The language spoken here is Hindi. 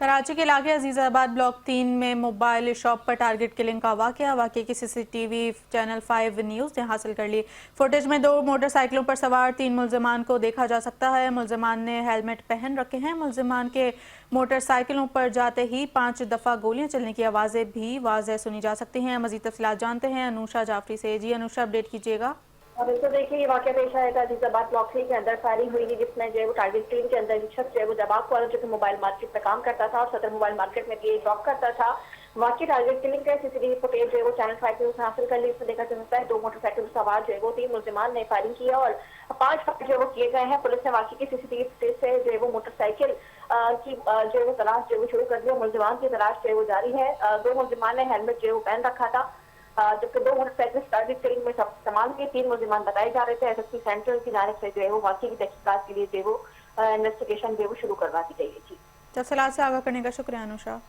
कराची के इलाके अजीज़ाबाद ब्लॉक 3 में मोबाइल शॉप पर टारगेट किलिंग का वाक़े की सीसीटीवी चैनल 5 न्यूज़ ने हासिल कर ली। फुटेज में 2 मोटरसाइकिलों पर सवार 3 मुल्ज़िमान को देखा जा सकता है। मुल्ज़िमान ने हेलमेट पहन रखे हैं। मुल्ज़िमान के मोटरसाइकिलों पर जाते ही 5 दफ़ा गोलियां चलने की आवाज़ें भी वाज़ेह सुनी जा सकती हैं। मज़ीद तफ़सीलात जानते हैं अनुषा जाफरी से। जी अनुषा, अपडेट कीजिएगा। बिल्कुल, देखिए ये वाक़या पेश आया था अजीज़ाबाद ब्लॉक 3 के अंदर फायरिंग हुई थी, जिसमें जो है वो टारगेट 3 के अंदर शख्स जो है वो जवाब वाला जो कि मोबाइल मार्केट में काम करता था और सदर मोबाइल मार्केट में ये जॉब करता था। वाक़ई टारगेट किलिंग का सीसीटीवी फुटेज जो है वो चैनल 5 पे उसने हासिल कर ली। इसमें देखा जा सकता है 2 मोटरसाइकिल सवार जो है वो 3 मुल्ज़िमान ने फायरिंग किया और 5 फायर जो है वो किए गए हैं। पुलिस ने वाक़ई की सीसीटीवी फुटेज से जो है वो मोटरसाइकिल की जो है वो तलाश जो है वो शुरू कर दी और मुल्ज़िमान की तलाश जो है वो जारी है। 2 मुल्ज़िमान ने हेलमेट जो है वो पहन रखा था, जबकि 2 मोटरसाइकिल टारगेट किलिंग में इस्तेमाल किए। 3 मुल्ज़िमान बताए जा रहे थे। एसएसपी सेंट्रल की जानिब से जो है वो वाक़ई की तहकीकात के लिए जो है वो इन्वेस्टिगेशन जो है वो शुरू करवा दी गई है। जी, तफ़सीलात से आगाह करने का शुक्रिया अनुषा।